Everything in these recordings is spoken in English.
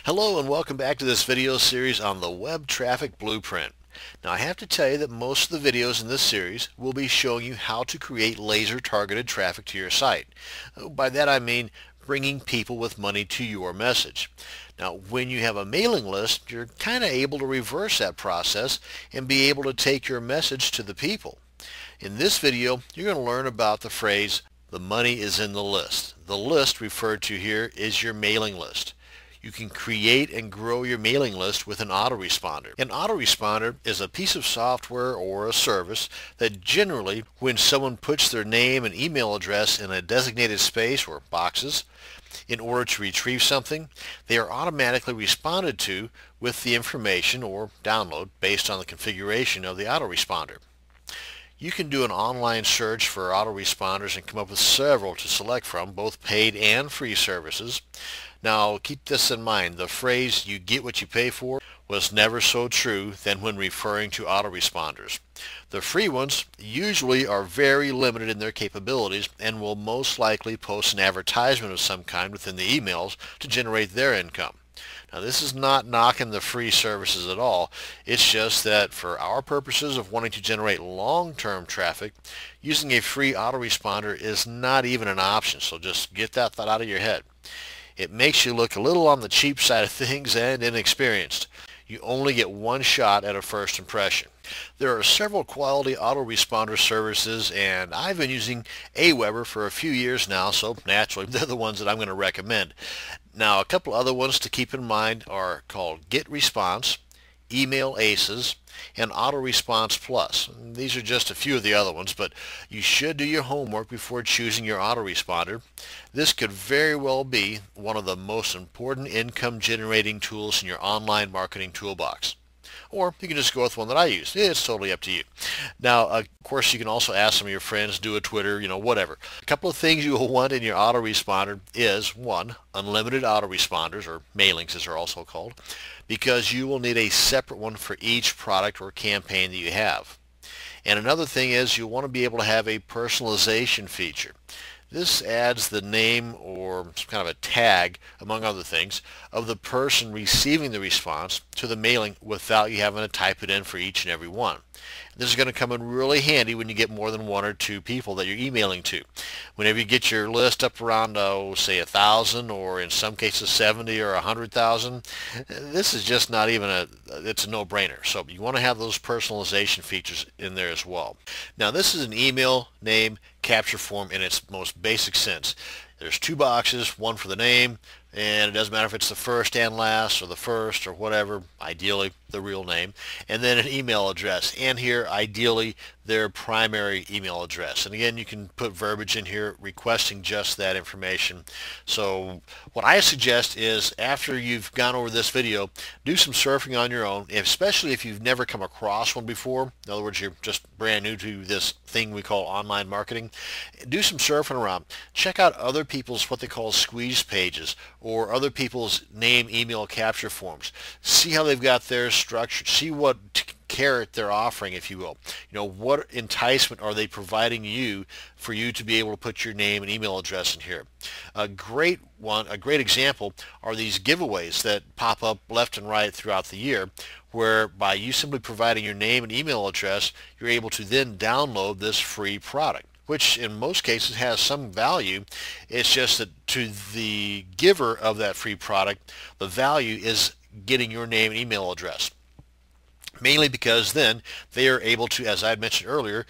Hello and welcome back to this video series on the Web Traffic Blueprint. Now I have to tell you that most of the videos in this series will be showing you how to create laser targeted traffic to your site. By that I mean bringing people with money to your message. Now when you have a mailing list, you're kind of able to reverse that process and be able to take your message to the people. In this video you're going to learn about the phrase, the money is in the list. The list referred to here is your mailing list. You can create and grow your mailing list with an autoresponder. An autoresponder is a piece of software or a service that generally, when someone puts their name and email address in a designated space or boxes in order to retrieve something, they are automatically responded to with the information or download based on the configuration of the autoresponder. You can do an online search for autoresponders and come up with several to select from, both paid and free services. Now keep this in mind, the phrase "you get what you pay for" was never so true than when referring to autoresponders. The free ones usually are very limited in their capabilities and will most likely post an advertisement of some kind within the emails to generate their income. Now this is not knocking the free services at all, it's just that for our purposes of wanting to generate long-term traffic, using a free autoresponder is not even an option, so just get that thought out of your head. It makes you look a little on the cheap side of things and inexperienced. You only get one shot at a first impression. There are several quality autoresponder services, and I've been using Aweber for a few years now, so naturally they're the ones that I'm going to recommend. Now a couple other ones to keep in mind are called GetResponse, Email Aces, and Autoresponse Plus. These are just a few of the other ones, but you should do your homework before choosing your autoresponder. This could very well be one of the most important income generating tools in your online marketing toolbox. Or you can just go with one that I use. It's totally up to you. Now, of course, you can also ask some of your friends, do a Twitter, whatever. A couple of things you will want in your autoresponder is, one, unlimited autoresponders, or mailings as they're also called, because you will need a separate one for each product or campaign that you have. And another thing is you'll want to be able to have a personalization feature. This adds the name or some kind of a tag, among other things, of the person receiving the response to the mailing without you having to type it in for each and every one. This is going to come in really handy when you get more than one or two people that you're emailing to. Whenever you get your list up around, say 1,000 or in some cases 70 or 100,000, this is just not even it's a no-brainer. So you want to have those personalization features in there as well. Now this is an email name capture form in its most basic sense. There's two boxes, one for the name, and it doesn't matter if it's the first and last or the first or whatever, ideally the real name, and then an email address, and here ideally their primary email address. And again, you can put verbiage in here requesting just that information. So what I suggest is after you've gone over this video, do some surfing on your own, especially if you've never come across one before. In other words, you're just brand new to this thing we call online marketing. Do some surfing around. Check out other people's what they call squeeze pages or other people's name email capture forms. See how they've got theirs structured. See what carrot they're offering, if you will. What enticement are they providing you for you to be able to put your name and email address in here. A great example are these giveaways that pop up left and right throughout the year, where by you simply providing your name and email address, you're able to then download this free product, which in most cases has some value. It's just that to the giver of that free product, the value is getting your name and email address. Mainly because then they are able to, as I had mentioned earlier,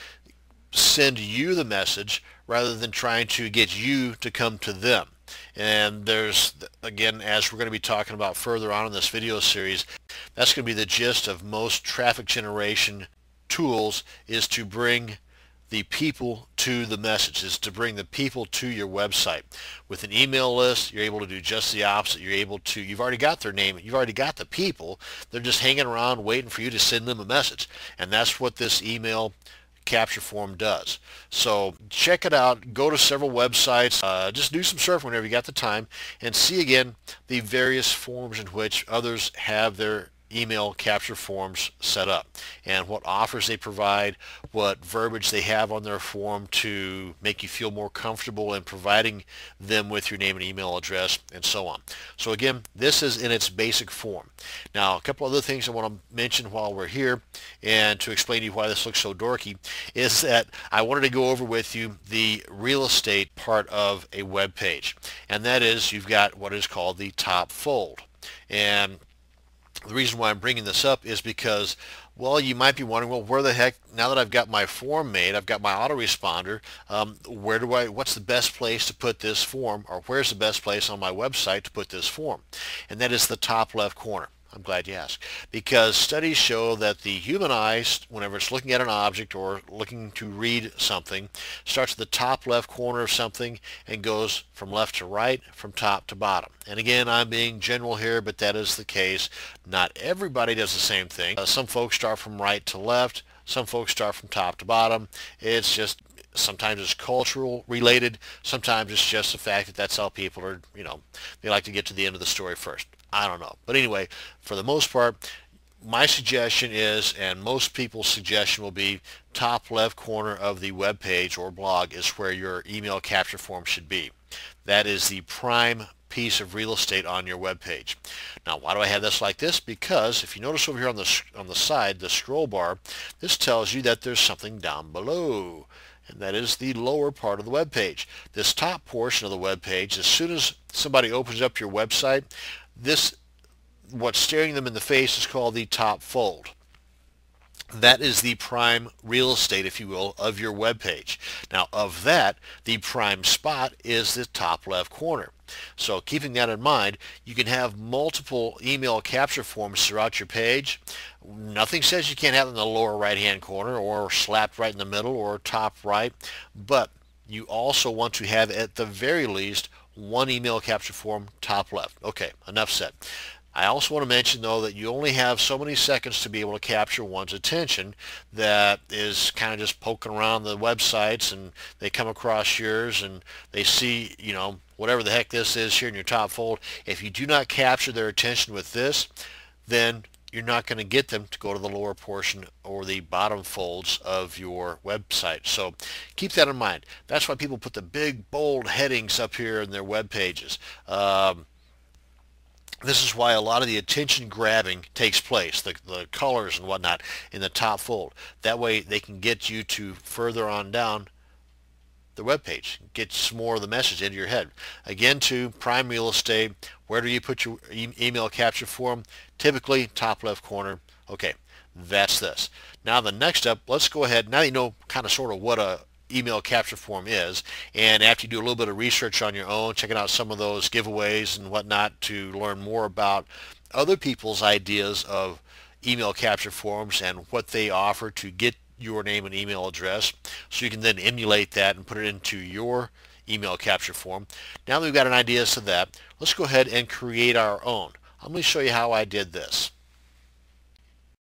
send you the message rather than trying to get you to come to them. And there's, again, as we're going to be talking about further on in this video series, that's going to be the gist of most traffic generation tools, is to bring the people to the message, is to bring the people to your website. With an email list, you're able to do just the opposite. You've already got their name, you've already got the people, they're just hanging around waiting for you to send them a message. And that's what this email capture form does. So check it out, go to several websites, just do some surfing whenever you got the time, and see again the various forms in which others have their email capture forms set up and what offers they provide, what verbiage they have on their form to make you feel more comfortable in providing them with your name and email address, and so on. So again, this is in its basic form. Now, a couple other things I want to mention while we're here and to explain to you why this looks so dorky is that I wanted to go over with you the real estate part of a web page, and that is you've got what is called the top fold. And the reason why I'm bringing this up is because, well, you might be wondering, well, where the heck, now that I've got my form made, I've got my autoresponder, what's the best place to put this form, or where's the best place on my website to put this form? And that is the top left corner. I'm glad you asked, because studies show that the human eye, whenever it's looking at an object or looking to read something, starts at the top left corner of something and goes from left to right, from top to bottom. And again, I'm being general here, but that is the case. Not everybody does the same thing. Some folks start from right to left. Some folks start from top to bottom. It's just, sometimes it's cultural related. Sometimes it's just the fact that that's how people are, they like to get to the end of the story first. I don't know. But anyway, for the most part, my suggestion is, and most people's suggestion will be, top left corner of the web page or blog is where your email capture form should be. That is the prime piece of real estate on your web page. Now, why do I have this like this? Because if you notice over here on the side, the scroll bar, this tells you that there's something down below, and that is the lower part of the web page. This top portion of the web page, as soon as somebody opens up your website, what's staring them in the face is called the top fold. That is the prime real estate, if you will, of your web page. Now, of that, the prime spot is the top left corner. So keeping that in mind, you can have multiple email capture forms throughout your page. Nothing says you can't have them in the lower right hand corner or slapped right in the middle or top right, but you also want to have, at the very least, one email capture form top left. Okay, enough said. I also want to mention, though, that you only have so many seconds to be able to capture one's attention that is kind of just poking around the websites, and they come across yours and they see, whatever the heck this is here in your top fold. If you do not capture their attention with this, then you're not going to get them to go to the lower portion or the bottom folds of your website. So keep that in mind. That's why people put the big bold headings up here in their web pages. This is why a lot of the attention grabbing takes place, the colors and whatnot in the top fold. That way they can get you to further on down the web page, get some more of the message into your head. Again, to prime real estate, where do you put your email capture form? Typically top left corner. Okay, that's this. Now the next step, let's go ahead, now that you know kind of sort of what a email capture form is, and after you do a little bit of research on your own, checking out some of those giveaways and whatnot to learn more about other people's ideas of email capture forms and what they offer to get your name and email address, so you can then emulate that and put it into your email capture form. Now that we've got an idea as to that, let's go ahead and create our own. I'm going to show you how I did this.